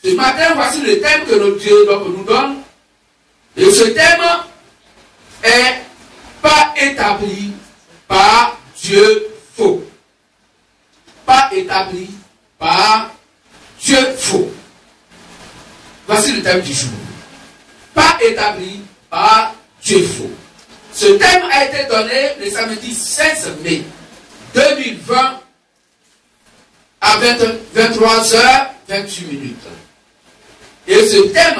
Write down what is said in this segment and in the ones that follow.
Ce matin, voici le thème que notre Dieu nous donne. Et ce thème est pas établi par Dieu faux. Pas établi par Dieu faux. Voici le thème du jour. Pas établi par Dieu faux. Ce thème a été donné le samedi 16 mai 2020 à 23h28. Et ce thème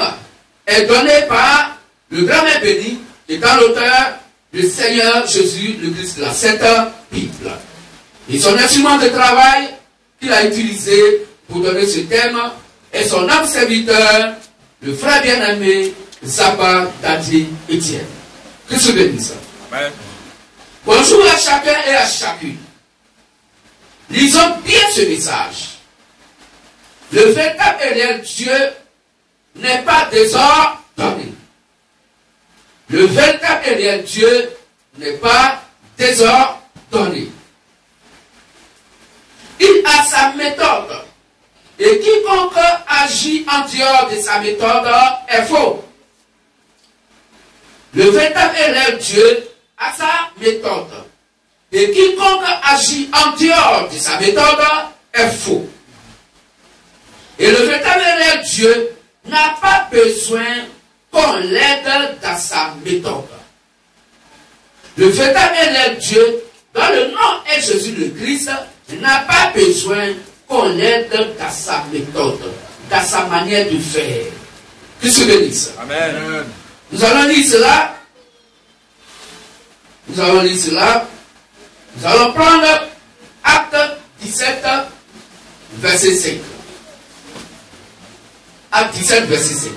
est donné par le grand maître béni, étant l'auteur, le Seigneur Jésus, le Christ de la Sainte Bible. Et son instrument de travail qu'il a utilisé pour donner ce thème est son âme serviteur, le frère bien-aimé, Zaba Dadi Etienne. Que se bénisse. Amen. Bonjour à chacun et à chacune. Lisons bien ce message. Le véritable et réel Dieu n'est pas désordonné. Le véritable et réel Dieu n'est pas désordonné. Il a sa méthode. Et quiconque agit en dehors de sa méthode est faux. Le véritable et réel Dieu a sa méthode. Et quiconque agit en dehors de sa méthode est faux. Et le véritable et réel Dieu n'a pas besoin qu'on l'aide dans sa méthode. Le véritable et réel Dieu, dans le nom est Jésus le Christ, n'a pas besoin qu'on l'aide dans sa méthode, dans sa manière de faire. Que se bénisse. Amen. Nous allons lire cela. Nous allons lire cela. Nous allons prendre Acte 17, verset 5. Acte 17, verset 5.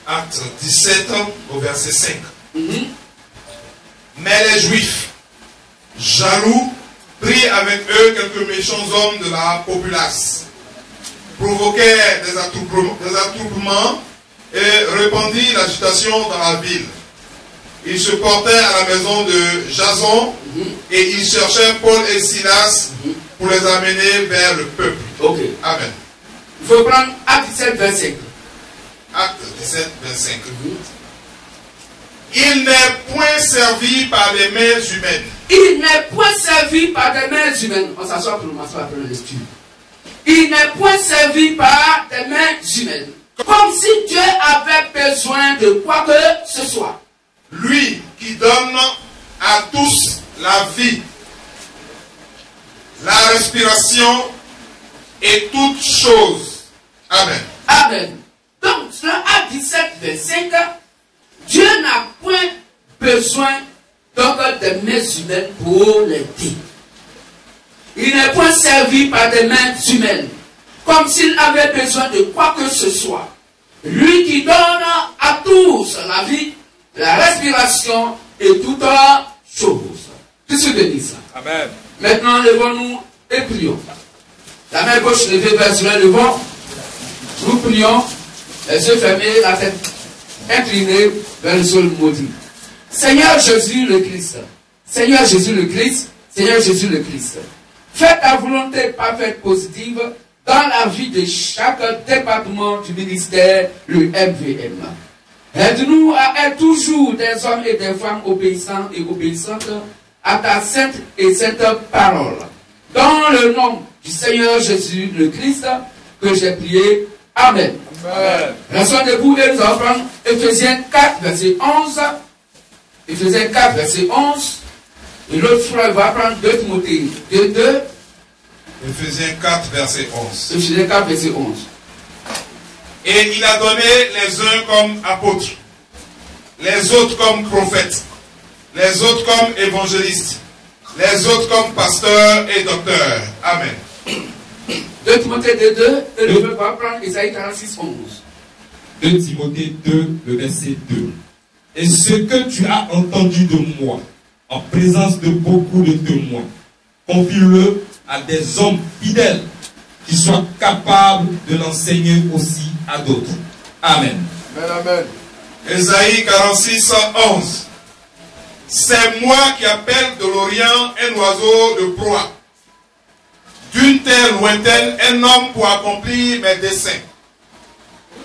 Acte 17, au verset 5. Mais les Juifs, jaloux, prirent avec eux quelques méchants hommes de la populace, provoquèrent des attroupements et répandirent l'agitation dans la ville. Ils se portèrent à la maison de Jason et ils cherchèrent Paul et Silas pour les amener vers le peuple. Ok. Amen. Il faut prendre Acte 17, verset 5. Acte 17, verset 5. Il n'est point servi par des mains humaines. Il n'est point servi par des mains humaines. On s'assoit pour commencer après la lecture. Il n'est point servi par des mains humaines. Comme si Dieu avait besoin de quoi que ce soit. Lui qui donne à tous la vie, la respiration et toutes choses. Amen. Amen. Donc, dans Acte 17, verset 5, Dieu n'a point besoin donc des mains humaines pour l'aider. Il n'est point servi par des mains humaines, comme s'il avait besoin de quoi que ce soit. Lui qui donne à tous la vie, la respiration et toutes choses. Que se bénisse. Amen. Maintenant, levons-nous et prions. La main gauche levée vers le devant. Nous prions, les yeux fermés, la tête inclinée vers le sol maudit. Seigneur Jésus le Christ, Seigneur Jésus le Christ, Seigneur Jésus le Christ, fais ta volonté parfaite positive dans la vie de chaque département du ministère, le MVM. Aide-nous à être toujours des hommes et des femmes obéissants et obéissantes à ta sainte et sainte parole. Dans le nom du Seigneur Jésus le Christ, que j'ai prié. Amen. Amen. Restons debout et nous allons prendre Ephésiens 4, verset 11. Ephésiens 4, verset 11. Et l'autre frère va prendre 2 Timothée 2, 2. Ephésiens 4, verset 11. Ephésiens 4, verset 11. Et il a donné les uns comme apôtres, les autres comme prophètes, les autres comme évangélistes, les autres comme pasteurs et docteurs. Amen. 2 Timothée 2, 2, et le frère va prendre Isaïe 46, 11. 2 Timothée 2, le verset 2. Et ce que tu as entendu de moi, en présence de beaucoup de témoins, confie-le à des hommes fidèles qui soient capables de l'enseigner aussi à d'autres. Amen. Amen, amen. Isaïe 46, 11. C'est moi qui appelle de l'Orient un oiseau de proie, d'une terre lointaine un homme pour accomplir mes desseins.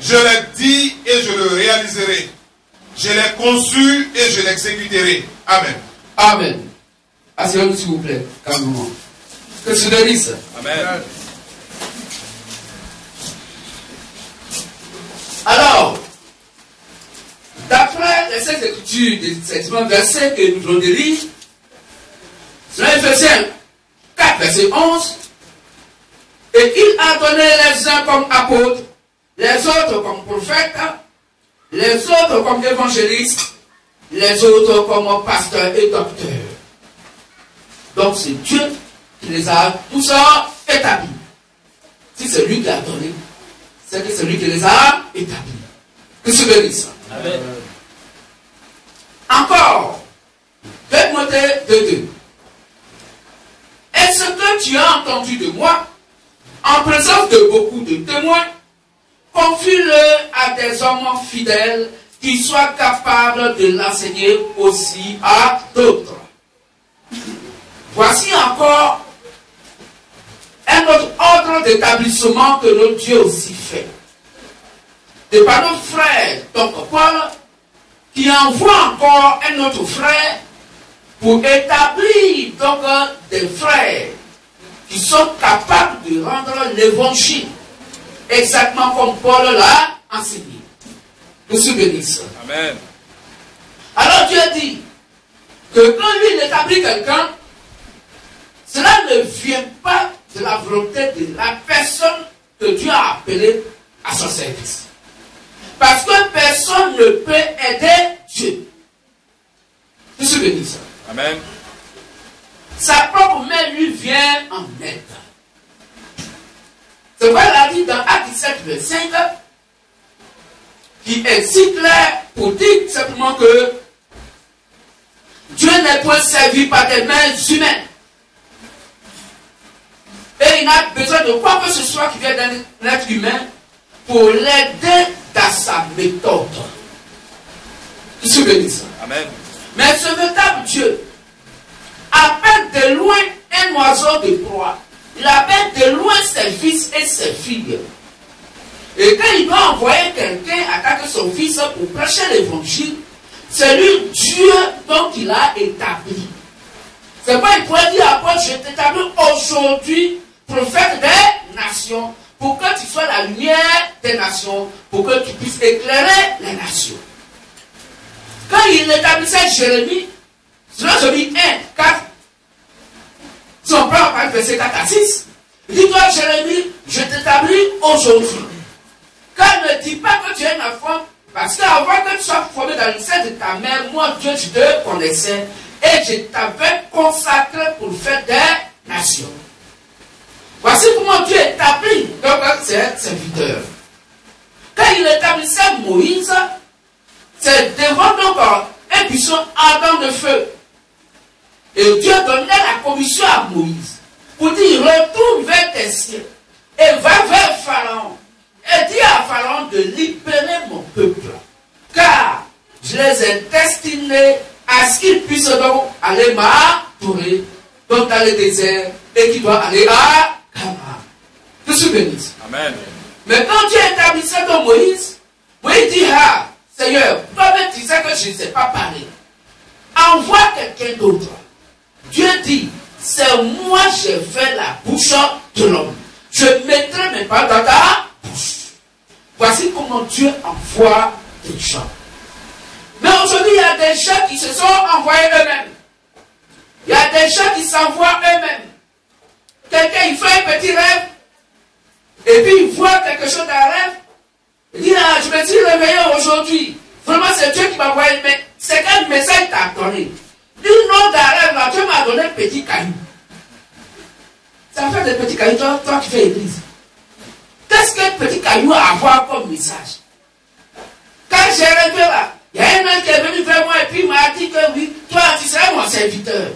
Je l'ai dit et je le réaliserai. Je l'ai conçu et je l'exécuterai. Amen. Amen. Asseyez-vous s'il vous plaît, calmement. Que se délise. Amen. Alors, d'après les Saintes Écritures, ces versets que nous venons de lire, c'est Ephésiens 4, verset 11, et il a donné les uns comme apôtres, les autres comme prophètes, les autres comme évangélistes, les autres comme pasteurs et docteurs. Donc c'est Dieu qui les a tous établis. Si c'est lui qui a donné, c'est que c'est lui qui les a établis. Que se bénisse. Amen. Encore, 2 Timothée 2:2. Et ce que tu as entendu de moi, en présence de beaucoup de témoins, confie-le à des hommes fidèles qui soient capables de l'enseigner aussi à d'autres. Voici encore un autre ordre d'établissement que notre Dieu aussi fait. De par nos frères, donc Paul, qui envoie encore un autre frère pour établir donc des frères qui sont capables de rendre l'évangile exactement comme Paul l'a enseigné. Que se bénisse. Amen. Alors Dieu dit que quand lui il établit quelqu'un, cela ne vient pas de la volonté de la personne que Dieu a appelée à son service. Parce que personne ne peut aider Dieu. Que se bénisse. Amen. Sa propre main lui vient en aide. C'est vrai, il a dit dans Actes 17, verset 5, qui est si clair pour dire simplement que Dieu n'est point servi par des mains humaines. Et il n'a besoin de quoi que ce soit qui vient d'un être humain pour l'aider dans sa méthode. Que se bénisse. Amen. Mais ce véritable Dieu appelle de loin un oiseau de proie. Il appelle de loin ses fils et ses filles. Et quand il doit envoyer quelqu'un attaquer son fils pour prêcher l'évangile, c'est lui Dieu dont il a établi. C'est pas il pourrait dire à Paul, je t'établis aujourd'hui prophète des nations, pour que tu sois la lumière des nations, pour que tu puisses éclairer les nations. Quand il établissait Jérémie, selon Jérémie 1, 4, son père parle verset 4 à 6, il dit toi Jérémie, je t'établis aujourd'hui. Car ne dis pas que tu es un enfant, parce qu'avant que tu sois formé dans le sein de ta mère, moi Dieu je te connaissais, et je t'avais consacré pour faire des nations. Voici comment Dieu établit donc ses serviteurs. Quand il établissait Moïse, c'est devant donc un buisson ardent de feu. Et Dieu donnait la commission à Moïse pour dire retourne vers tes cieux et va vers Pharaon et dis à Pharaon de libérer mon peuple, car je les ai destinés à ce qu'ils puissent donc aller m'adorer donc dans le désert et qui doit aller à Canaan. Que se bénisse. Amen. Mais quand Dieu établissait donc Moïse, Moïse dit ah Seigneur, toi-même tu sais que je ne sais pas parler. Envoie quelqu'un d'autre. Dieu dit, c'est moi j'ai fait la bouche de l'homme. Je mettrai mes paroles dans ta bouche. Voici comment Dieu envoie des gens. Mais aujourd'hui, il y a des gens qui se sont envoyés eux-mêmes. Il y a des gens qui s'envoient eux-mêmes. Quelqu'un, il fait un petit rêve, et puis il voit quelque chose dans le rêve. Il dit, ah, je me suis réveillé aujourd'hui. Vraiment, c'est Dieu qui m'a envoyé. Mais c'est quel message t'a donné? Dis non, dans le rêve, là, Dieu m'a donné un petit caillou. Ça fait des petits cailloux, toi qui fais l'église. Qu'est-ce qu'un petit caillou a à voir comme message? Quand j'ai rêvé là, il y a un homme qui est venu vers moi et puis il m'a dit que oui, toi tu seras mon serviteur.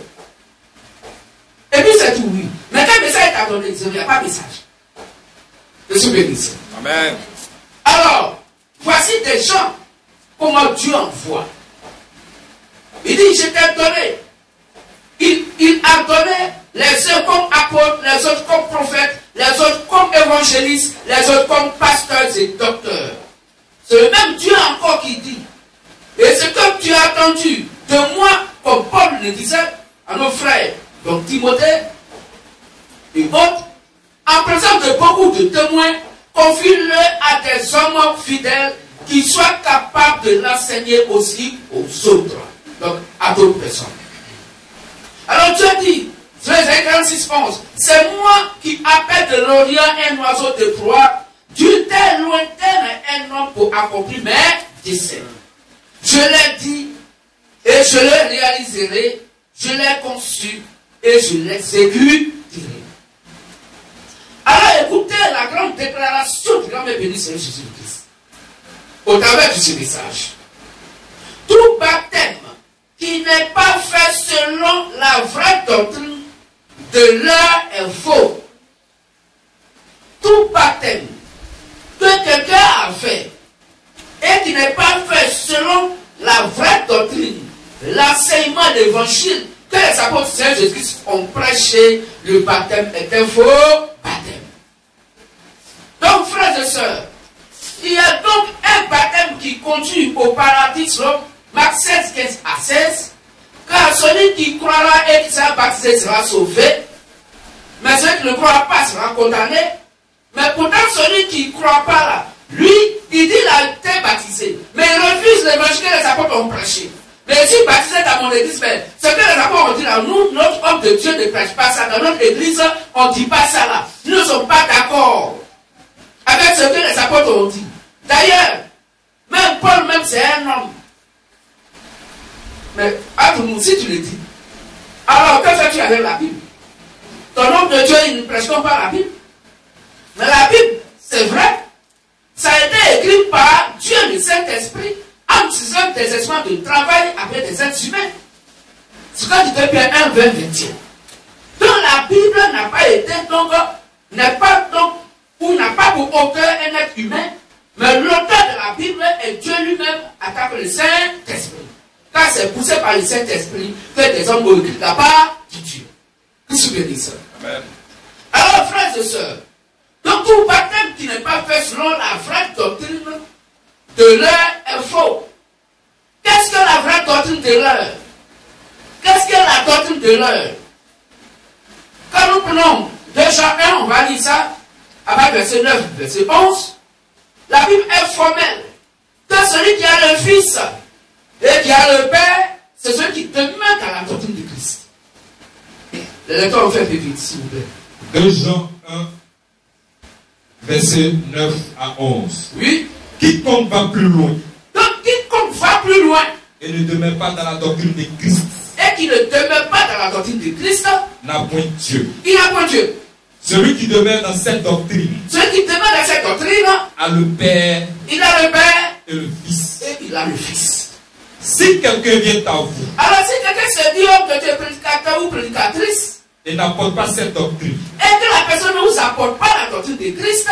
Et puis c'est tout, oui. Mais quel message t'a donné? Il n'y a pas de message. Je suis béni. Amen. Alors, voici des gens, comment Dieu envoie. Il dit, je t'ai donné. Il a donné les uns comme apôtres, les autres comme prophètes, les autres comme évangélistes, les autres comme pasteurs et docteurs. C'est le même Dieu encore qui dit. Et ce que tu as entendu de moi, comme Paul le disait à nos frères, donc Timothée et autres, en présence de beaucoup de témoins, confie-le à des hommes fidèles qui soient capables de l'enseigner aussi aux autres, donc à d'autres personnes. Alors Dieu dit, Isaïe 46, 11, c'est moi qui appelle de l'Orient un oiseau de proie, d'une terre lointaine un homme pour accomplir mes desseins. Je l'ai dit et je le réaliserai, je l'ai conçu et je l'exécuterai. Alors écoutez la grande déclaration du grand béni Seigneur Jésus-Christ au travers de ce message. Tout baptême qui n'est pas fait selon la vraie doctrine de l'heure est faux. Tout baptême que quelqu'un a fait et qui n'est pas fait selon la vraie doctrine, l'enseignement de l'évangile que les apôtres de Seigneur Jésus-Christ ont prêché, le baptême est un faux baptême. Donc, frères et sœurs, il y a donc un baptême qui conduit au paradis selon Marc 16, 15 à 16, car celui qui croira et qui sera baptisé sera sauvé, mais celui qui ne croira pas sera condamné. Mais pourtant, celui qui ne croit pas là, lui, il dit qu'il a été baptisé, mais il refuse l'évangile que les apôtres ont prêché. Mais je suis baptisé dans mon église, mais ce que les apôtres ont dit là, nous, notre homme de Dieu ne prêche pas ça. Dans notre église, on ne dit pas ça là. Nous ne sommes pas d'accord avec ce que les apôtres ont dit. D'ailleurs, même Paul, même c'est un homme. Mais à tout le monde, si tu le dis, alors que fais-tu avec la Bible? Ton homme de Dieu, il ne prêche pas la Bible. Mais la Bible, c'est vrai. Ça a été écrit par Dieu, le Saint-Esprit, en utilisant des instruments de travail avec des êtres humains. C'est quand tu te Pierre 1, 20, 21. Donc la Bible n'a pas été, donc, n'est pas donc, ou n'a pas pour auteur un être humain, mais l'auteur de la Bible est Dieu lui-même, attaque le Saint-Esprit. Car c'est poussé par le Saint-Esprit que des hommes ont écrit la part du Dieu. Qu'est-ce que je dis ça? Amen. Alors, frères et sœurs, donc tout baptême qui n'est pas fait selon la vraie doctrine de l'heure est faux. Qu'est-ce que la vraie doctrine de l'heure? Qu'est-ce que la doctrine de l'heure? Quand nous prenons 2 Jean 1, on va lire ça, avec verset 9, verset 11, la Bible est formelle. Que celui qui a le Fils et qui a le Père, c'est celui qui demeure dans la doctrine de Christ. Les lecteurs ont fait plus vite, s'il vous plaît. 2 Jean 1, verset 9 à 11. Oui. Quiconque va plus loin. Donc, quiconque va plus loin. Et ne demeure pas dans la doctrine de Christ. Et qui ne demeure pas dans la doctrine de Christ. N'a point Dieu. Il n'a point Dieu. Celui qui demeure dans cette doctrine. Celui qui demeure dans cette doctrine. A le Père. Il a le Père. Et le Fils. Et il a le Fils. Si quelqu'un vient à vous. Alors, si quelqu'un se dit homme de Dieu, prédicateur ou prédicatrice. Et n'apporte pas cette doctrine. Et que la personne ne vous apporte pas la doctrine de Christ.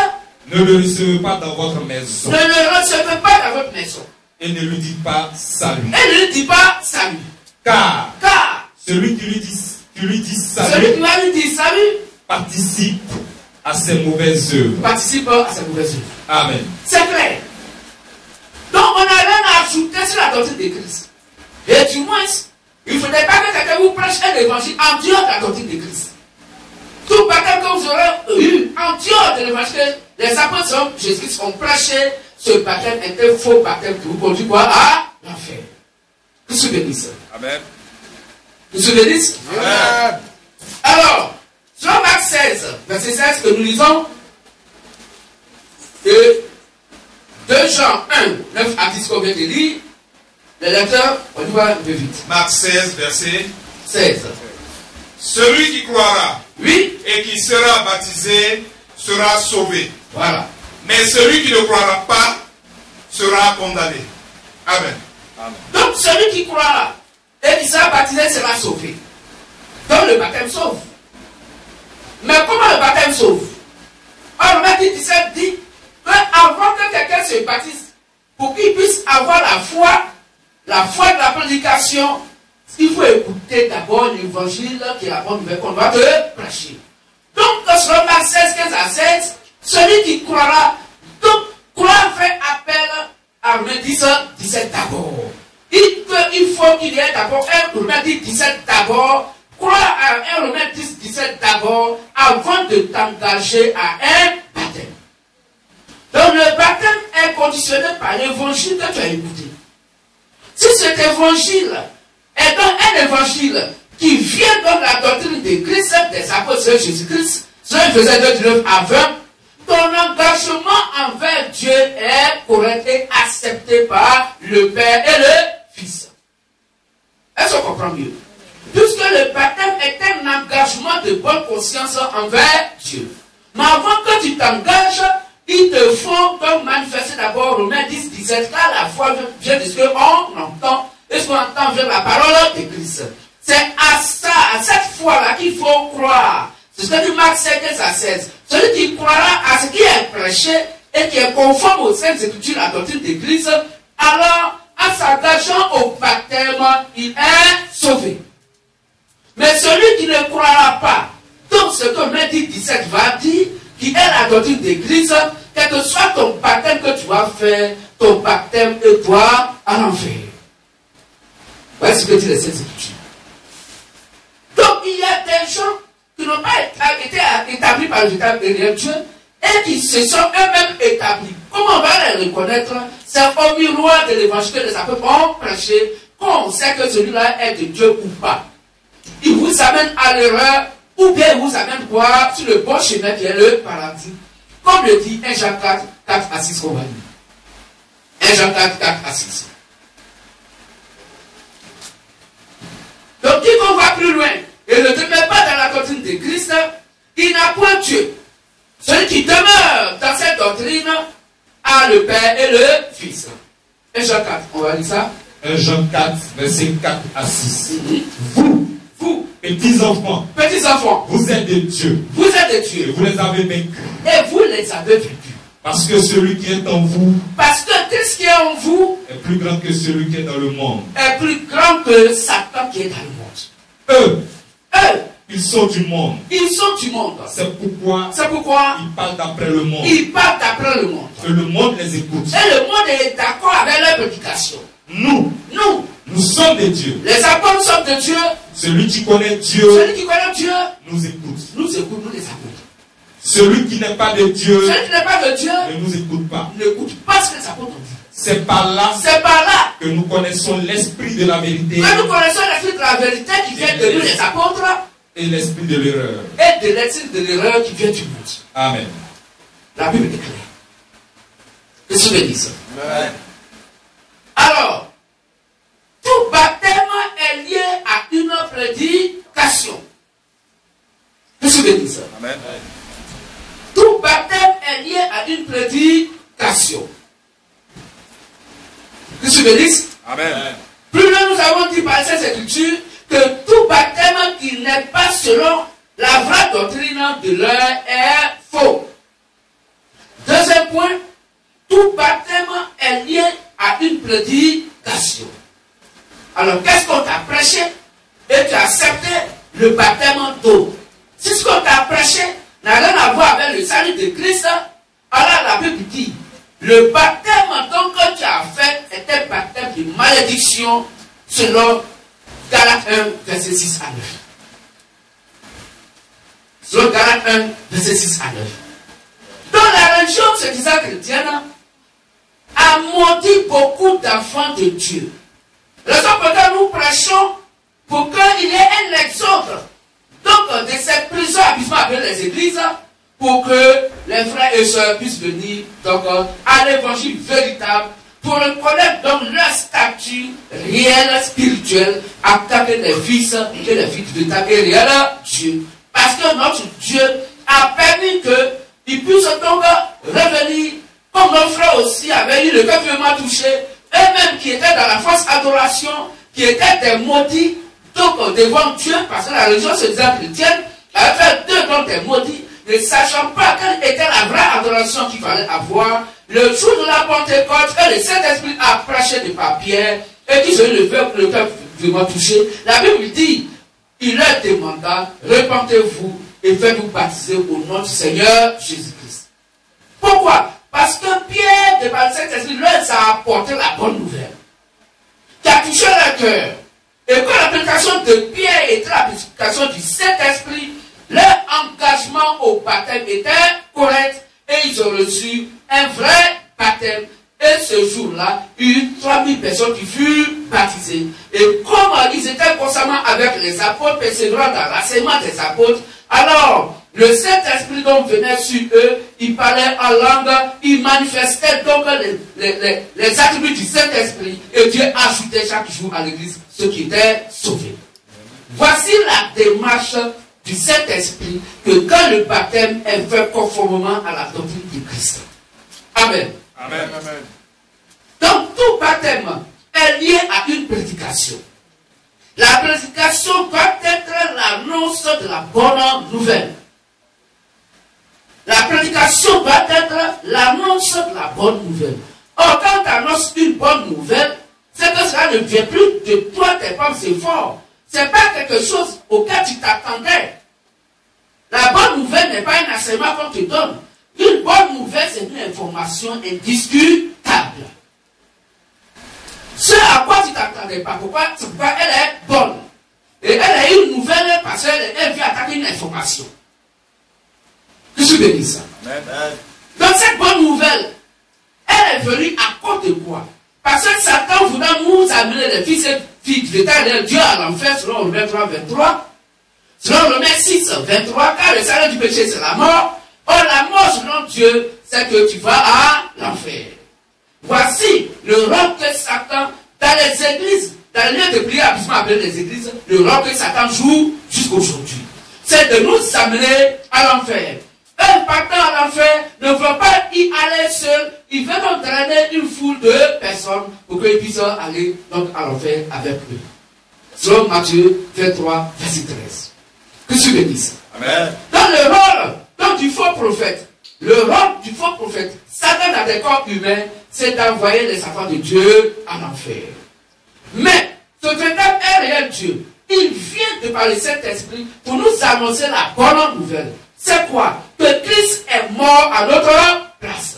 Ne le recevez pas dans votre maison. Ne le recevez pas dans votre maison. Et ne lui dites pas salut. Et ne lui dites pas salut. Car celui qui lui dit salut. Celui qui va lui dire salut. Participe à ses mauvaises œuvres. Participe à ses mauvaises œuvres. Amen. C'est clair. Donc on n'a rien à ajouter sur la doctrine de Christ. Et du moins, il ne faudrait pas que quelqu'un vous prêche un évangile en dehors de la doctrine de Christ. Tout baptême que vous aurez eu en dehors de l'évangile, les apôtres de Jésus-Christ ont prêché, ce baptême est un faux baptême qui vous conduit quoi à l'enfer. Que se bénisse. Amen. Que se bénisse. Amen. Alors, sur Marc 16, verset 16 que nous lisons, et 2 Jean 1, 9 à 10 qu'on vient de lire, les lecteurs, on y va un peu vite. Marc 16, verset 16. Celui qui croira, oui, et qui sera baptisé sera sauvé. Voilà. Mais celui qui ne croira pas sera condamné. Amen. Amen. Donc celui qui croira et qui sera baptisé sera sauvé. Donc le baptême sauve. Mais comment le baptême sauve? Or, le Matthieu 17 dit qu'avant que quelqu'un se baptise, pour qu'il puisse avoir la foi de la prédication, il faut écouter d'abord l'évangile qui est la bonne nouvelle qu'on doit te prêcher. Donc, selon Marc 16, 15 à 16, celui qui croira, donc croire fait appel à Romains 10, 17 d'abord. Il faut qu'il y ait d'abord un Romains 10, 17 d'abord. Crois à un Romains 10, 17 d'abord avant de t'engager à un baptême. Donc le baptême est conditionné par l'évangile que tu as écouté. Si cet évangile est donc un évangile qui vient dans la doctrine de Christ, des apôtres de Jésus-Christ, cela faisait de 19 à 20, ton engagement envers Dieu est correct et accepté par le Père et le Fils. Est-ce qu'on comprend mieux? Puisque le baptême est un engagement de bonne conscience envers Dieu. Mais avant que tu t'engages, il te faut donc manifester d'abord Romains 10, 17, car la foi vient de ce qu'on entend, et ce qu'on entend vient de la parole de Christ. C'est à ça, à cette foi-là qu'il faut croire. C'est ce que dit Marc 5, 15 à 16. Celui qui croira à ce qui est prêché et qui est conforme aux Saintes Écritures, la doctrine de Christ, alors, en s'engageant au baptême, il est sauvé. Mais celui qui ne croira pas, donc ce que Romains 10, 17 va dire, qui est la doctrine de Christ, quel que soit ton baptême que tu vas faire, ton baptême est toi à l'enfer. Voilà ce que dit les Saintes Écritures. Donc il y a des gens qui n'ont pas été établis par le véritable Dieu et qui se sont eux-mêmes établis. Comment on va les reconnaître? C'est au miroir de l'évangile que les apôtres ont prêché qu'on sait que celui-là est de Dieu ou pas. Il vous amène à l'erreur ou bien il vous amène quoi sur le bon chemin qui est le paradis. Comme le dit 1 Jean 4, 4 à 6 qu'on va lire. 1 Jean 4, 4 à 6. Donc, quiconque va plus loin et ne demeure pas dans la doctrine de Christ, il n'a point Dieu. Celui qui demeure dans cette doctrine a le Père et le Fils. 1 Jean 4, on va lire ça. 1 Jean 4, verset 4 à 6. Vous, petits enfants, vous êtes de Dieu. Vous êtes de Dieu. Et vous les avez vaincus. Et vous les avez vaincus. Parce que celui qui est en vous, parce que Christ qui est en vous est plus grand que celui qui est dans le monde. Est plus grand que Satan qui est dans le monde. Eux, ils sont du monde. Ils sont du monde. C'est pourquoi ils parlent d'après le monde. Ils parlent d'après le monde. Et le monde les écoute. Et le monde est d'accord avec leur prédication. Nous sommes de Dieu. Les apôtres sont de Dieu. Celui qui connaît Dieu, nous écoute. Nous écoute, nous les apôtres. Celui qui n'est pas de Dieu, ne nous écoute pas. N'écoute pas ce que les apôtres ont dit. C'est par là que nous connaissons l'esprit de la vérité. Que nous connaissons l'esprit de la vérité qui vient de nous, les apôtres. Et l'esprit de l'erreur. Et de l'esprit de l'erreur qui vient du monde. Amen. La Bible est claire. Qu'est-ce que je dis ça? Alors, tout baptême est lié à une prédication. Qu'est-ce que je dis ça? Amen. Tout baptême est lié à une prédication. Qu'est-ce que je dis? Amen. Plus loin, nous avons dit par cette écriture que tout baptême qui n'est pas selon la vraie doctrine de l'heure est faux. Deuxième point, tout baptême est lié à une prédication. Alors, qu'est-ce qu'on t'a prêché et tu as accepté le baptême d'eau? Si ce qu'on t'a prêché n'a rien à voir avec le salut de Christ, alors la Bible dit, le baptême donc que tu as fait est un baptême de malédiction selon Galates 1, verset 6 à 9. Selon Galates 1, verset 6 à 9. Dans la religion se disant chrétienne, a maudit beaucoup d'enfants de Dieu. Raison pour laquelle nous prêchons pour qu'il y ait un exode donc de cette prison abusement avec les églises pour que les frères et sœurs puissent venir donc à l'évangile véritable pour reconnaître donc leur statut réel, spirituel, en tant que les fils et les filles du véritable et réel Dieu. Parce que notre Dieu a permis qu'ils puissent donc revenir, comme nos frères aussi avaient eu le cœur vraiment touché, eux-mêmes qui étaient dans la fausse adoration, qui étaient des maudits, donc devant Dieu, parce que la religion se disait chrétienne, avait fait deux dons des maudits, ne sachant pas quelle était la vraie adoration qu'il fallait avoir. Le jour de la Pentecôte, que le Saint-Esprit a prêché de papier, et qu'ils ont eu le cœur vraiment touché, la Bible dit, il leur demanda, repentez-vous et faites-vous baptiser au nom du Seigneur Jésus-Christ. Pourquoi? Parce que Pierre, par le Saint-Esprit, leur a apporté la bonne nouvelle, qui a touché leur cœur. Et quand la prédication de Pierre était la prédication du Saint-Esprit, leur engagement au baptême était correct et ils ont reçu un vrai baptême. Et ce jour-là, il y eut 3000 personnes qui furent baptisées. Et comme ils étaient constamment avec les apôtres, persévérant dans l'enseignement des apôtres, alors le Saint-Esprit donc venait sur eux, ils parlaient en langue, ils manifestaient donc les attributs du Saint-Esprit, et Dieu ajoutait chaque jour à l'église ceux qui étaient sauvés. Voici la démarche du Saint-Esprit, que quand le baptême est fait conformément à la doctrine de Christ. Amen. Amen. Amen. Donc tout baptême est lié à une prédication. La prédication doit être l'annonce de la bonne nouvelle. La prédication doit être l'annonce de la bonne nouvelle. Or, quand tu annonces une bonne nouvelle, c'est que cela ne vient plus de toi, tes propres efforts. Ce n'est pas quelque chose auquel tu t'attendais. La bonne nouvelle n'est pas un enseignement qu'on te donne. Une bonne nouvelle, c'est une information indiscutable. Ce à quoi tu ne t'attendais pas, pourquoi? C'est pourquoi elle est bonne. Et elle est une nouvelle parce qu'elle vient attaquer une information. Je suis béni ça. Donc cette bonne nouvelle, elle est venue à cause de quoi? Parce que Satan voulait nous amener les fils et filles de l'éternel Dieu à l'enfer, selon Romains 3, 23. Selon Romains 6, 23, car le salaire du péché c'est la mort. Or la mort selon Dieu, c'est que tu vas à l'enfer. Voici le rôle que Satan, dans les églises, dans les lieux de prière, absolument appelés les églises, le rôle que Satan joue jusqu'aujourd'hui. C'est de nous amener à l'enfer. Un partant à l'enfer ne veut pas y aller seul, il veut donc drainer une foule de personnes pour qu'ils puissent aller donc à l'enfer avec eux. Selon Matthieu 23, verset 13. Que je bénisse. Amen. Dans le rôle donc, du faux prophète, le rôle du faux prophète, Satan dans des corps humains, c'est d'envoyer les enfants de Dieu à l'enfer. Mais ce véritable et réel Dieu, il vient de par le Saint-Esprit pour nous annoncer la bonne nouvelle. C'est quoi? Que Christ est mort à notre place.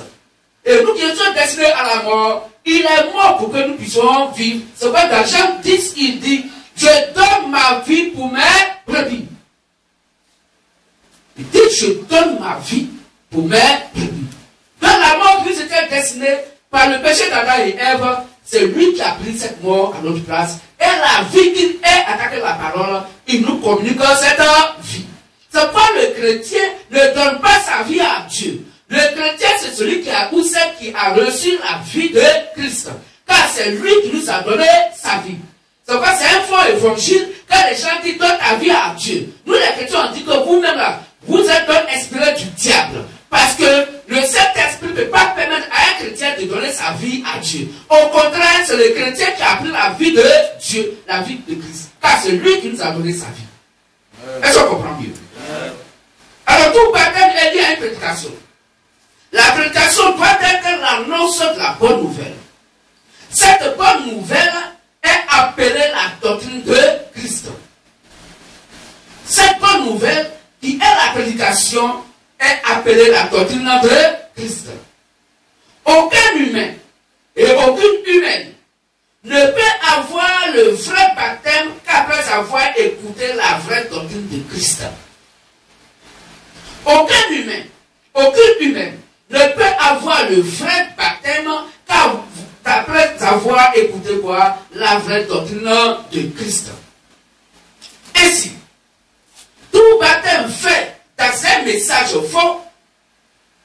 Et nous qui sommes destinés à la mort, il est mort pour que nous puissions vivre. C'est pourquoi dans Jean 10, il dit, je donne ma vie pour mes brebis. Il dit, je donne ma vie pour mes brebis. Dans la mort, Christ était destiné par le péché d'Adam et Ève, c'est lui qui a pris cette mort à notre place. Et la vie qu'il est attaqué la parole, il nous communique cette vie. C'est pourquoi le chrétien ne donne pas sa vie à Dieu. Le chrétien, c'est celui qui a, ou celle qui a reçu la vie de Christ. Car c'est lui qui nous a donné sa vie. C'est pourquoi c'est un faux évangile quand les gens disent donne ta vie à Dieu. Nous les chrétiens, on dit que vous-même là, vous êtes donc inspiré du diable. Parce que le Saint-Esprit ne peut pas permettre à un chrétien de donner sa vie à Dieu. Au contraire, c'est le chrétien qui a pris la vie de Dieu, la vie de Christ. Car c'est lui qui nous a donné sa vie. Est-ce qu'on comprend mieux? Alors tout baptême est lié à une prédication. La prédication doit être l'annonce de la bonne nouvelle. Cette bonne nouvelle est appelée la doctrine de Christ. Cette bonne nouvelle qui est la prédication est appelée la doctrine de Christ. Aucun humain et aucune humaine ne peut avoir le vrai baptême qu'après avoir écouté la vraie doctrine de Christ. Aucun humain, aucune humaine ne peut avoir le vrai baptême qu'après avoir écouté quoi? La vraie doctrine de Christ. Ainsi, tout baptême fait dans un message faux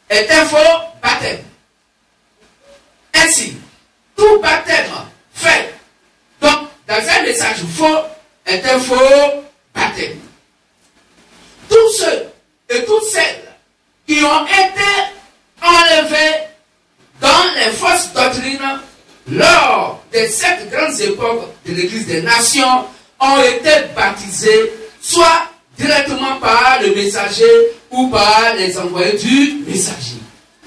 est un faux baptême. Ainsi, tout baptême fait donc dans un message faux est un faux baptême. Tous ceux et toutes celles qui ont été enlevés dans les fausses doctrines lors de cette grande époque de l'Église des Nations ont été baptisés soit directement par le messager ou par les envoyés du messager.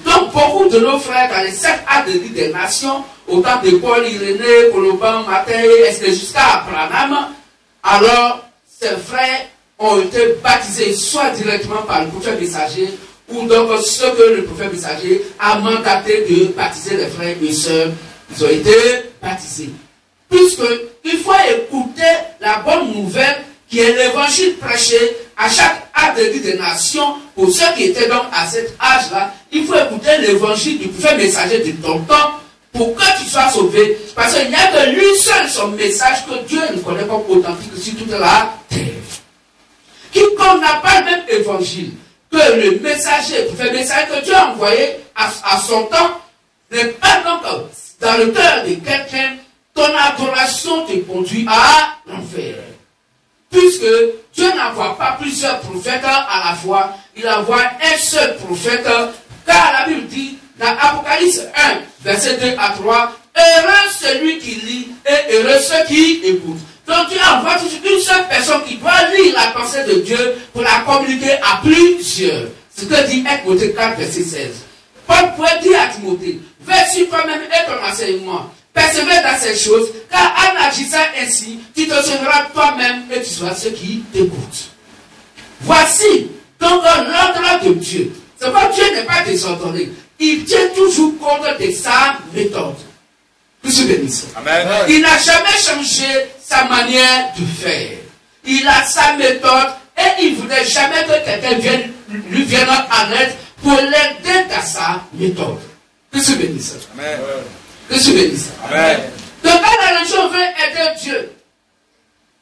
Donc beaucoup de nos frères dans les 7 actes de l'Église des Nations, autant de Paul, Irénée, Colomban, Matthieu, jusqu'à Abraham, alors ces frères ont été baptisés soit directement par le prophète messager ou donc ce que le prophète messager a mandaté de baptiser les frères et sœurs, ils ont été baptisés. Puisqu'il faut écouter la bonne nouvelle qui est l'évangile prêché à chaque âge de vie des nations. Pour ceux qui étaient donc à cet âge-là, il faut écouter l'évangile du prophète messager de ton temps pour que tu sois sauvé. Parce qu'il n'y a que lui seul son message que Dieu ne connaît comme authentique sur toute la terre. Quiconque n'a pas le même évangile que le messager, le prophète messager que Dieu a envoyé à son temps, n'est pas donc dans le cœur de quelqu'un, ton adoration te conduit à l'enfer. Puisque Dieu n'envoie pas plusieurs prophètes à la fois, il envoie un seul prophète, car la Bible dit dans Apocalypse 1, verset 2 à 3, heureux celui qui lit et heureux ceux qui écoutent. Donc Dieu envoie toujours une seule personne qui doit lire la pensée de Dieu pour la communiquer à plusieurs. Ce que dit 1 Timothée 4, verset 16. Paul pourrait dire à Timothée, vais sur toi-même et ton enseignement. Persévère dans ces choses, car en agissant ainsi, tu te sauveras toi-même et tu seras ceux qui t'écoutent. Voici donc l'ordre de Dieu. C'est pas Dieu n'est pas désordonné. Il tient toujours compte de sa méthode. Que se bénisse. Amen. Il n'a jamais changé sa manière de faire. Il a sa méthode et il ne voudrait jamais que quelqu'un lui vienne en aide pour l'aider dans sa méthode. Que se bénisse. Amen. Que se bénisse. Amen. Donc quand la religion veut aider Dieu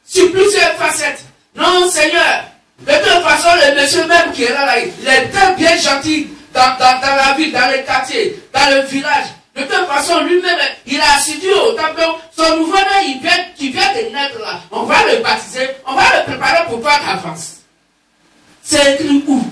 sur plusieurs facettes, non Seigneur, de toute façon le monsieur même qui est là, il est très bien gentil dans la ville, dans les quartiers, dans le village. De toute façon, lui-même, il a assidu au temple. Son nouveau-né, qui vient de naître là, on va le baptiser, on va le préparer pour toi d'avance. C'est écrit où?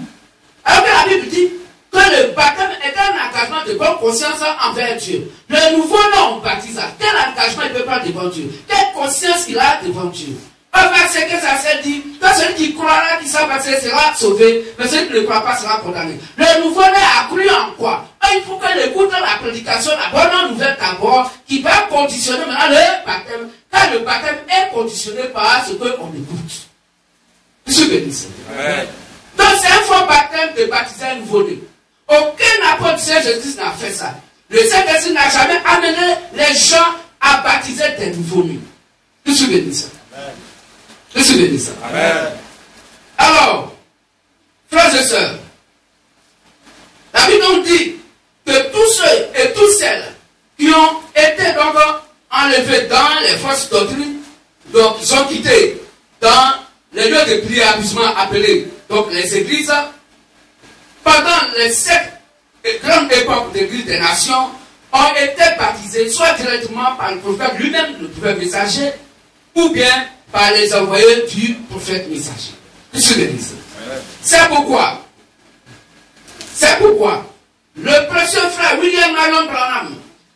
Alors que la Bible dit que le baptême est un engagement de bonne conscience envers Dieu. Le nouveau-né, on baptise. Quel engagement il peut prendre devant Dieu? Quelle conscience il a devant Dieu? Un verset que ça se dit, que celui qui croira, qui sera baptisé sera sauvé, mais celui qui ne croit pas sera condamné. Le nouveau-né a cru en quoi? Il faut qu'il écoute la prédication, la bonne nouvelle d'abord, qui va conditionner maintenant le baptême, car le baptême est conditionné par ce qu'on écoute. Je bénisse. Donc c'est un faux baptême de baptiser un nouveau-né. Aucun apôtre du Seigneur Jésus n'a fait ça. Le Saint-Esprit n'a jamais amené les gens à baptiser des nouveau-nés. Je bénisse. Je suis béni ça. Amen. Alors, frères et sœurs, la Bible nous dit que tous ceux et toutes celles qui ont été donc enlevés dans les fausses doctrines, donc ils sont quittés dans les lieux de prière abusement appelés donc les églises, pendant les 7 grandes époques de l'Église des nations, ont été baptisés soit directement par le prophète lui-même, le prophète messager, ou bien par les envoyés du prophète messager. C'est pourquoi le précieux frère William Marion Branham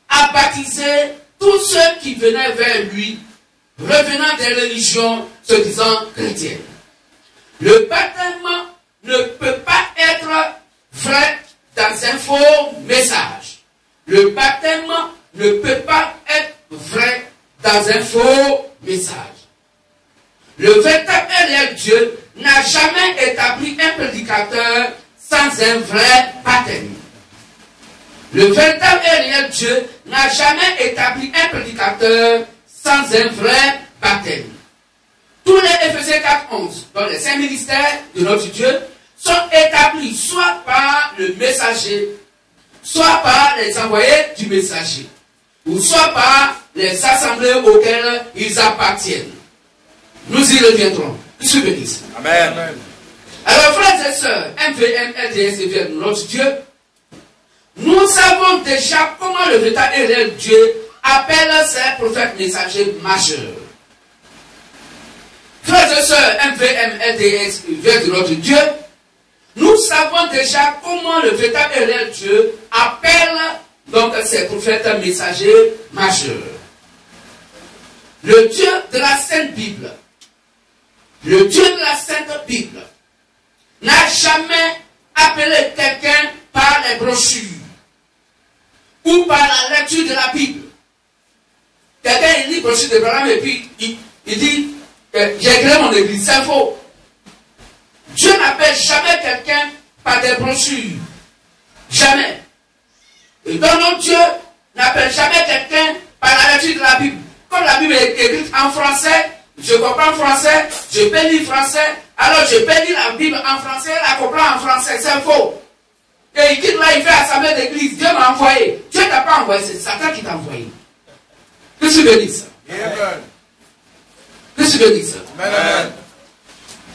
a baptisé tous ceux qui venaient vers lui, revenant des religions se disant chrétiennes. Le baptême ne peut pas être vrai dans un faux message. Le baptême ne peut pas être vrai dans un faux message. Le véritable et réel Dieu n'a jamais établi un prédicateur sans un vrai baptême. Le véritable et réel Dieu n'a jamais établi un prédicateur sans un vrai baptême. Tous les Éphésiens 4:11, dans les 5 ministères de notre Dieu, sont établis soit par le messager, soit par les envoyés du messager, ou soit par les assemblées auxquelles ils appartiennent. Nous y reviendrons. Je suis béni. Amen. Alors, frères et sœurs, MVM, LDS et notre Dieu, nous savons déjà comment le véritable et réel Dieu appelle ses prophètes messagers majeurs. Frères et sœurs, MVM, LDS et notre Dieu, nous savons déjà comment le véritable et réel Dieu appelle donc ses prophètes messagers majeurs. Le Dieu de la Sainte Bible, le Dieu de la Sainte Bible n'a jamais appelé quelqu'un par les brochures ou par la lecture de la Bible. Quelqu'un il lit brochure de Branham et puis il dit j'ai créé mon église, c'est faux. Dieu n'appelle jamais quelqu'un par des brochures. Jamais. Et donc notre Dieu n'appelle jamais quelqu'un par la lecture de la Bible. Comme la Bible est écrite en français, je comprends français, je peux lire français, alors je peux lire la Bible en français, la comprends en français, c'est faux. Et il quitte là, il fait assemblée d'église, Dieu m'a envoyé. Dieu t'a pas envoyé, c'est Satan qui t'a envoyé. Que tu veux dire ça? Que tu veux dire ça? Amen.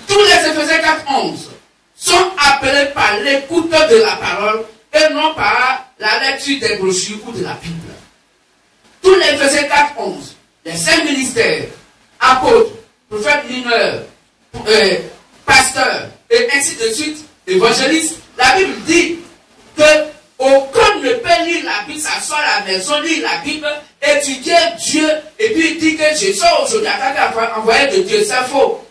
Tous les Éphésiens 4:11 sont appelés par l'écoute de la parole et non par la lecture des brochures ou de la Bible. Tous les Éphésiens 4:11, les 5 ministères, apôtres, prophètes mineurs, pasteurs, et ainsi de suite, évangélistes, la Bible dit que aucun ne peut lire la Bible, s'asseoir à la maison, lire la Bible, étudier Dieu, et puis dire que je sors aujourd'hui en envoyé de Dieu, c'est faux.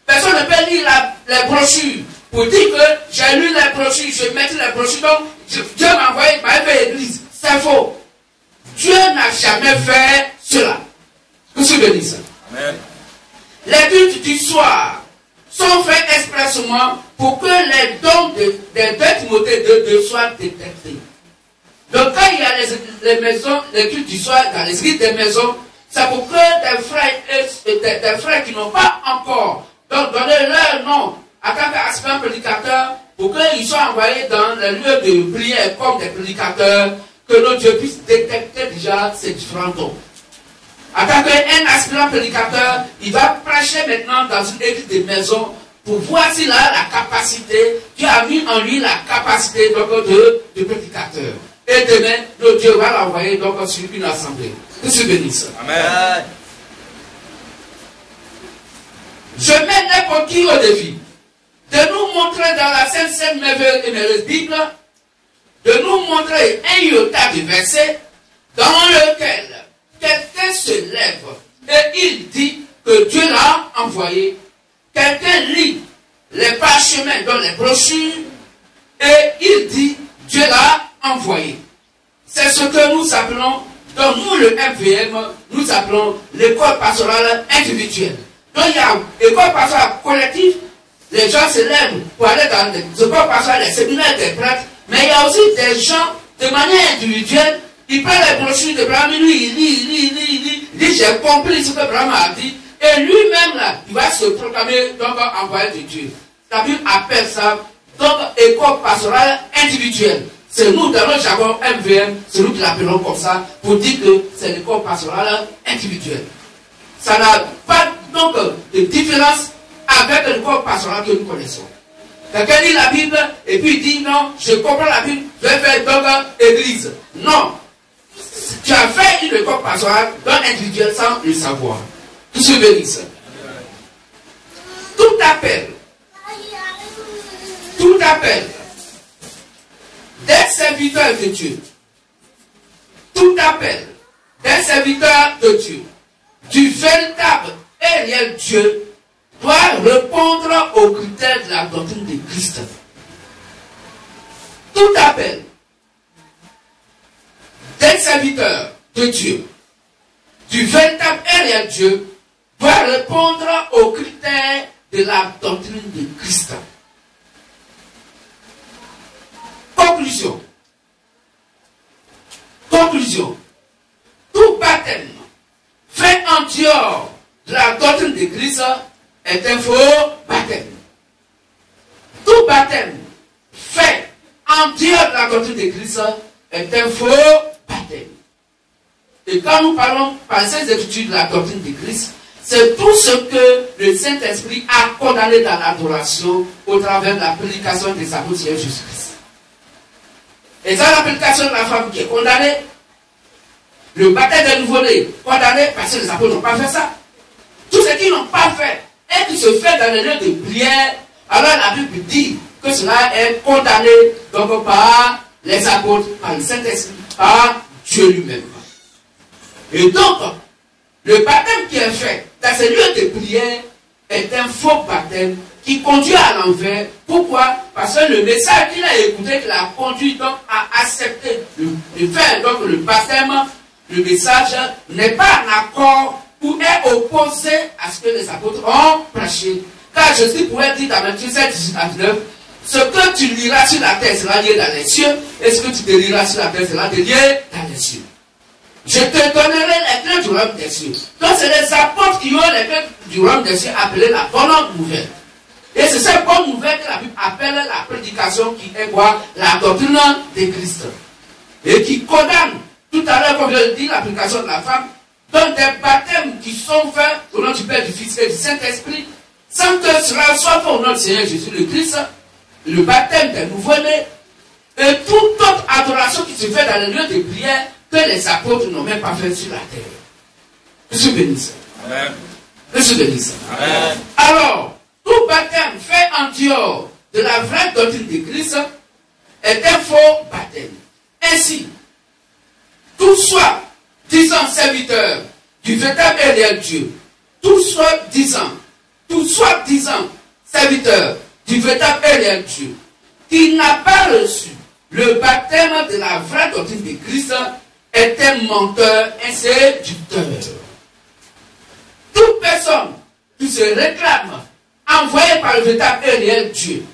Personne ne peut lire les brochures pour dire que j'ai lu les brochures, je mets les brochures, donc Dieu m'a envoyé, m'a fait l'église. C'est faux. Dieu n'a jamais fait cela. Qu'est-ce que je dis ça? Amen. Les cultes du soir sont faits expressément pour que les dons des 2 Timothée 2 soient détectés. Donc quand il y a les maisons, les cultes du soir dans les églises des maisons, c'est pour que des frères qui n'ont pas encore donc donné leur nom à tant qu'aspirant prédicateur pour qu'ils soient envoyés dans les lieux de prière comme des prédicateurs, que notre Dieu puisse détecter déjà ces différents dons. En tant qu'un aspirant prédicateur, il va prêcher maintenant dans une église de maison pour voir s'il a la capacité, Dieu a mis en lui la capacité donc, de prédicateur. Et demain, notre Dieu va l'envoyer donc sur une assemblée. Que Dieu bénisse. Amen. Je mets n'importe qui au défi de nous montrer dans la Sainte Merveilleuse et Merveilleuse Bible, de nous montrer un iota du verset dans lequel quelqu'un se lève et il dit que Dieu l'a envoyé. Quelqu'un lit les parchemins dans les brochures et il dit Dieu l'a envoyé. C'est ce que nous appelons, dans nous le MVM, nous appelons l'école pastorale individuelle. Donc il y a l'école pastorale collective, les gens se lèvent pour aller dans les écoles pastorales, les séminaires des prêtres, mais il y a aussi des gens de manière individuelle. Il prend les brochures de Braham, lui, il lit, il dit j'ai compris ce que Braham a dit, et lui-même là, il va se proclamer donc envoyé de Dieu. La Bible appelle ça donc école pastorale individuelle. C'est nous dans le jargon MVM, c'est nous qui l'appelons comme ça, pour dire que c'est l'école pastorale individuelle. Ça n'a pas donc de différence avec l'école pastorale que nous connaissons. Quelqu'un lit la Bible et puis il dit non, je comprends la Bible, je vais faire donc église. Non. Tu as fait une école pastorale dans individuel sans le savoir. Tout se bénisse. Tout appel des serviteurs de Dieu, tout appel des serviteurs de Dieu, du véritable et réel Dieu, doit répondre aux critères de la doctrine de Christ. Tout appel des serviteurs de Dieu, du véritable et réel Dieu, doit répondre aux critères de la doctrine de Christ. Conclusion. Tout baptême fait en dehors de la doctrine de Christ est un faux baptême. Tout baptême fait en dehors de la doctrine de Christ est un faux baptême. Et quand nous parlons par ces études de la doctrine de Christ, c'est tout ce que le Saint-Esprit a condamné dans l'adoration au travers de la prédication des apôtres de Jésus-Christ. Et dans la prédication de la femme qui est condamnée, le baptême des nouveau-nés condamné parce que les apôtres n'ont pas fait ça. Tout ce qu'ils n'ont pas fait et qui se fait dans les lieux de prière, alors la Bible dit que cela est condamné donc par les apôtres, par le Saint-Esprit, par Dieu lui-même. Et donc, le baptême qui est fait dans ces lieux de prière est un faux baptême qui conduit à l'envers. Pourquoi? Parce que le message qu'il a écouté, qu'il a conduit donc à accepter de faire donc le baptême, le message n'est pas en accord ou est opposé à ce que les apôtres ont prêché. Car Jésus pourrait dire dans Matthieu 7, 18 à 19, ce que tu liras sur la terre sera lié dans les cieux, et ce que tu te liras sur la terre sera lié dans les cieux. Je te donnerai les clés du royaume des cieux. Donc c'est les apôtres qui ont les clés du royaume des cieux appelées la bonne nouvelle. Et c'est cette bonne nouvelle que la Bible appelle la prédication qui est quoi? La doctrine de Christ. Et qui condamne, tout à l'heure, comme je l'ai dit, l'application de la femme, dans des baptêmes qui sont faits au nom du Père, du Fils et du Saint-Esprit, sans que cela soit fait au nom du Seigneur Jésus le Christ, le baptême des nouveau-nés, et toute autre adoration qui se fait dans les lieux de prière que les apôtres n'ont même pas fait sur la terre. Que se bénisse. Amen. Que se bénisse. Amen. Alors, tout baptême fait en dehors de la vraie doctrine de Christ est un faux baptême. Ainsi, tout soit disant serviteur du véritable et réel Dieu, tout soit disant serviteur du véritable et réel Dieu, qui n'a pas reçu le baptême de la vraie doctrine de Christ, est un menteur, un séducteur. Toute personne qui se réclame envoyée par le véritable et réel Dieu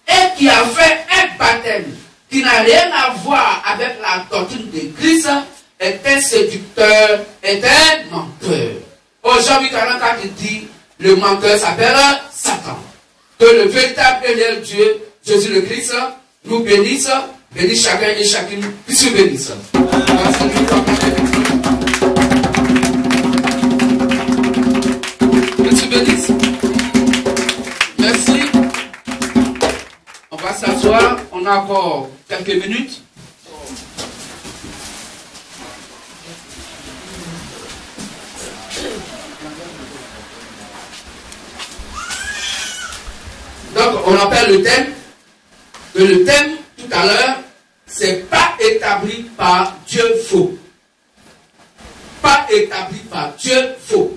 et qui a fait un baptême qui n'a rien à voir avec la doctrine de Christ est un séducteur, est un menteur. Aujourd'hui, 44 dit, le menteur s'appelle Satan. Que le véritable et réel Dieu, Jésus le Christ, nous bénisse, bénisse chacun et chacune, puis se bénisse. Dieu bénisse. Merci. On va s'asseoir, on a encore quelques minutes. Donc, on appelle le thème, que le thème, tout à l'heure, c'est pas établi par Dieu faux. Pas établi par Dieu faux.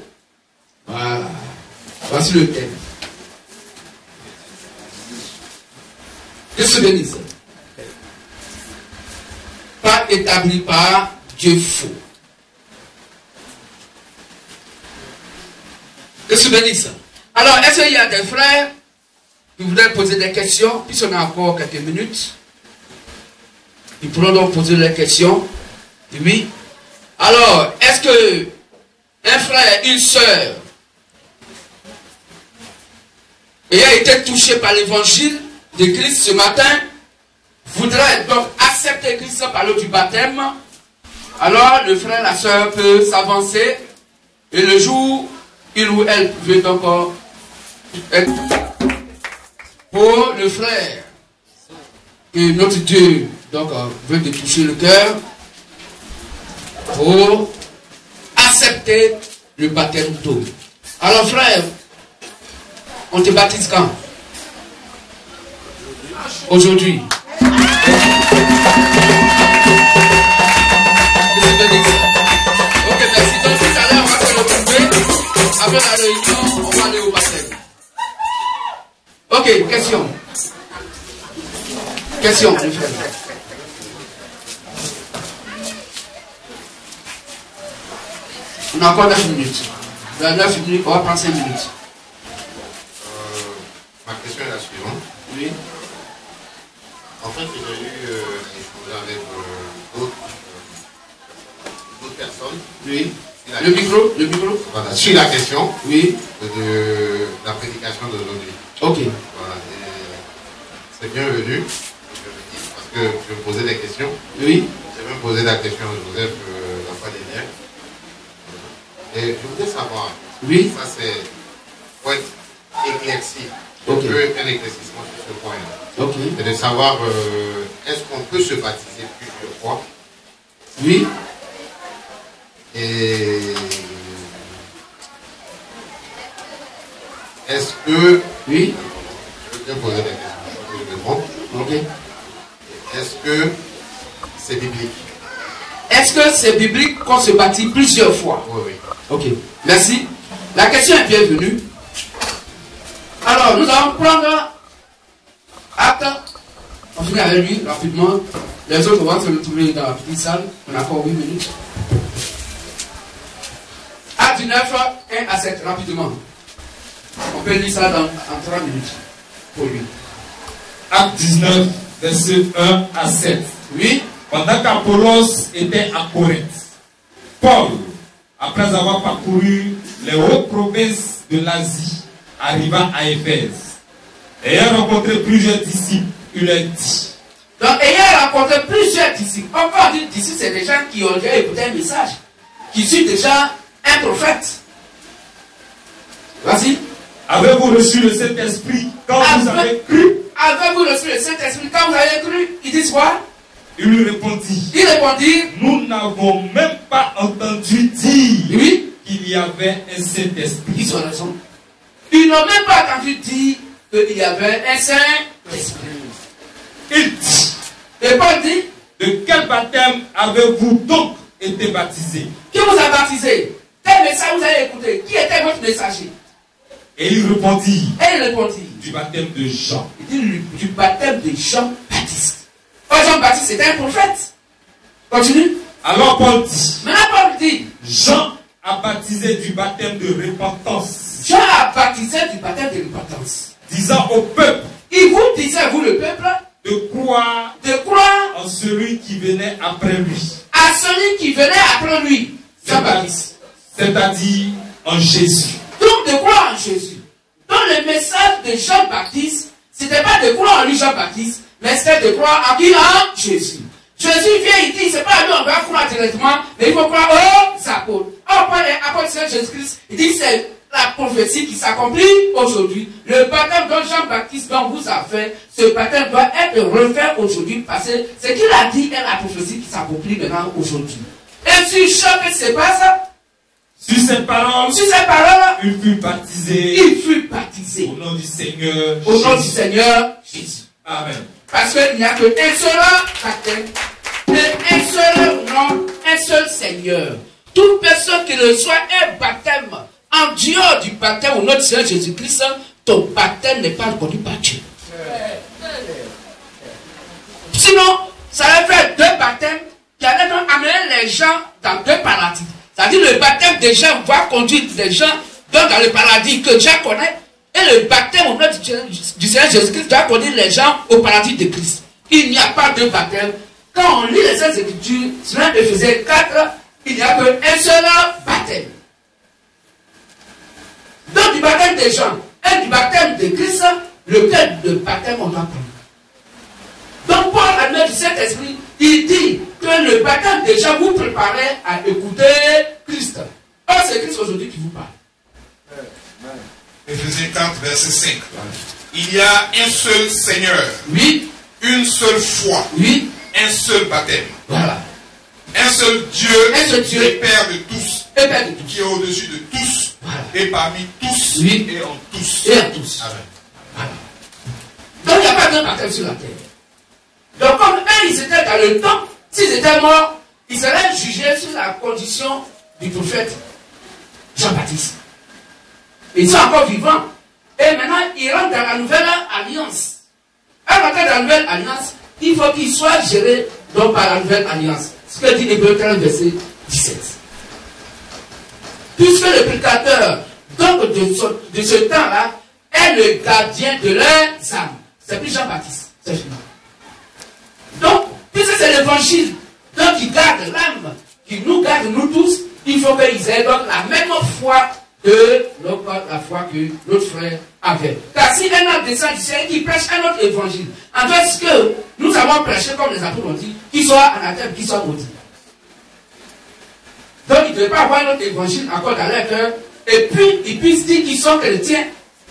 Voilà. Voici le thème. Dieu se bénisse. Pas établi par Dieu faux. Dieu se bénisse. Alors, est-ce qu'il y a des frères qui voudraient poser des questions, puisqu'on a encore quelques minutes? Ils pourront donc poser des questions. Oui. Alors, est-ce que un frère, une sœur, ayant été touché par l'évangile de Christ ce matin, voudrait donc accepter Christ par l'eau du baptême, alors le frère, la sœur peut s'avancer, et le jour, il ou elle veut donc être pour le frère, que notre Dieu donc veut te toucher le cœur, pour accepter le baptême d'eau. Alors frère, on te baptise quand? Aujourd'hui. Ok, merci. Donc tout à l'heure, on va se retrouver. Après la réunion, on va aller au baptême. Ok, question. Question, les frères. On a encore 9 minutes. Dans 9 minutes, on va prendre 5 minutes. Ma question est la suivante. Oui. En fait, j'ai eu échangé avec d'autres personnes. Oui. Le micro, le micro. Voilà, sur la question oui. de la prédication d'aujourd'hui. Ok. Voilà, c'est bienvenu. Parce que je me posais des questions. Oui. J'ai même posé la question à Joseph la fois dernière. Et je voudrais savoir. Oui. Ça, c'est pour être éclairci. Ok. Un éclaircissement sur ce point. Ok. Et de savoir, est-ce qu'on peut se baptiser plusieurs fois? Oui. Et est-ce que... Oui. Je veux bien poser des questions. Je réponds. Ok. Est-ce que c'est biblique? Est-ce que c'est biblique qu'on se baptise plusieurs fois? Oui, oui. Ok. Merci. La question est bienvenue. Alors, nous allons prendre acte. On finit avec lui rapidement. Les autres vont se retrouver dans la petite salle. On a encore 8 minutes. Acte 9, 1 à 7, rapidement. On peut lire ça en 3 minutes pour lui. Acte 19, versets 1 à 7. Oui. Pendant qu'Apollos était à Corinthe, Paul, après avoir parcouru les hautes provinces de l'Asie, arriva à Éphèse. Ayant rencontré plusieurs disciples, il leur dit. Donc, ayant rencontré plusieurs disciples, encore dit disciples, c'est des gens qui ont déjà écouté un message, qui sont déjà un prophète. Vas-y. Avez-vous reçu le Saint-Esprit quand vous avez cru? Avez-vous reçu le Saint-Esprit quand vous avez cru? Ils disent quoi? Il lui répondit. Il répondit. Nous n'avons même pas entendu dire Oui. qu'il y avait un Saint-Esprit. Ils ont raison. Ils n'ont même pas entendu dire qu'il y avait un Saint-Esprit. Il dit. Et Paul dit. De quel baptême avez-vous donc été baptisé? Qui vous a baptisé? Quel message vous avez écouté? Qui était votre messager? Et il répondit. Et il répondit. Du baptême de Jean. Il dit du baptême de Jean-Baptiste. Oh, Jean-Baptiste c'était un prophète. Continue. Alors Paul dit. Maintenant Paul dit. Jean a baptisé du baptême de repentance. Jean a baptisé du baptême de repentance. Disant au peuple. Il vous disait, vous le peuple. De croire en celui qui venait après lui. À celui qui venait après lui. Jean-Baptiste. C'est-à-dire en Jésus. Donc de croire en Jésus. Donc le message de Jean-Baptiste, c'était pas de croire en lui Jean-Baptiste, mais c'était de croire en qui? En Jésus. Jésus vient, il dit, c'est pas à lui on va croire directement, mais il faut croire aux apôtres. Or, apôtre Saint Jésus-Christ, il dit c'est la prophétie qui s'accomplit aujourd'hui. Le baptême dont Jean-Baptiste dont vous a fait, ce baptême doit être refait aujourd'hui parce que ce qu'il a dit est la prophétie qui s'accomplit maintenant aujourd'hui. Et sur chaque se passe, sur ces paroles, il fut baptisé. Il fut baptisé. Au nom du Seigneur. Au nom du Seigneur Jésus. Amen. Parce qu'il n'y a qu'un seul baptême, un seul nom, un seul Seigneur. Toute personne qui reçoit un baptême en dehors du baptême au nom du Seigneur Jésus-Christ, ton baptême n'est pas reconnu par Dieu. Sinon, ça va faire deux baptêmes qui allaient amener les gens dans deux paradis. C'est-à-dire le baptême des gens va conduire les gens dans le paradis que Dieu connaît. Et le baptême au nom du Seigneur Jésus-Christ doit conduire les gens au paradis de Christ. Il n'y a pas de baptême. Quand on lit les Saintes Écritures, selon Éphésiens 4, il n'y a qu'un seul baptême. Donc du baptême des gens et du baptême de Christ, lequel de baptême on doit prendre. Donc Paul, à l'œuvre du Saint-Esprit, il dit que le baptême des gens vous préparait à écouter Christ. Or, c'est Christ aujourd'hui qui vous parle. Éphésiens 4, verset 5. Il y a un seul Seigneur. Oui. Une seule foi. Oui. Un seul baptême. Voilà. Un seul Dieu. Et Père de tous. Et Père de tous. Qui est au-dessus de tous. Voilà. Et parmi tous. Oui. Et en tous. Et en tous. Amen. Voilà. Donc il n'y a pas de baptême sur la terre. Donc comme eux, ils étaient dans le temps, s'ils étaient morts, ils seraient jugés sur la condition du prophète Jean-Baptiste. Ils sont encore vivants. Et maintenant, ils rentrent dans la nouvelle alliance. À rentrer dans la nouvelle alliance, il faut qu'ils soient gérés donc, par la nouvelle alliance. Ce que dit Hébreux 13, verset 17. Puisque le prédicateur donc, de ce temps-là est le gardien de leurs âmes. C'est plus Jean-Baptiste. C'est fini. Donc, puisque c'est l'évangile, donc qui garde l'âme, qui nous garde nous tous, il faut qu'ils aient donc la même foi que la foi que notre frère avait. Car si un homme descend du ciel qui prêche un autre évangile, en fait ce que nous avons prêché, comme les apôtres ont dit, qu'il soit anathème, qu'il soit maudit. Donc ils ne devaient pas avoir un autre évangile encore dans leur cœur, et puis ils puissent dire qu'ils sont chrétiens,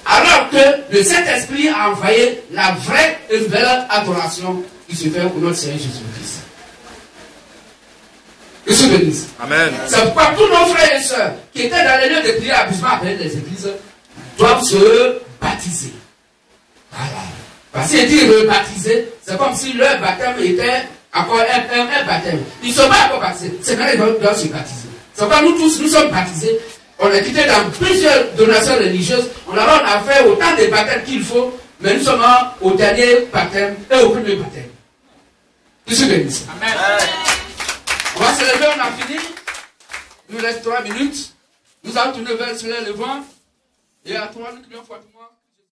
alors que le Saint-Esprit a envoyé la vraie et nouvelle adoration qui se fait au nom de Seigneur Jésus-Christ. Que Dieu bénisse. Amen. C'est pourquoi tous nos frères et sœurs qui étaient dans les lieux de prière abusement après les églises doivent se baptiser. Voilà. Parce qu'ils disent rebaptiser, c'est comme si leur baptême était encore un baptême. Ils ne sont pas encore baptisés. C'est maintenant qu'ils doivent se baptiser. C'est pourquoi nous tous, nous sommes baptisés. On est quittés dans plusieurs donations religieuses. On a fait autant de baptêmes qu'il faut, mais nous sommes au dernier baptême et au premier baptême. Que Dieu bénisse. Amen. On va se lever, on a fini. Il nous reste 3 minutes. Nous allons tourner vers le vent. Et à 3, nous crions fortement.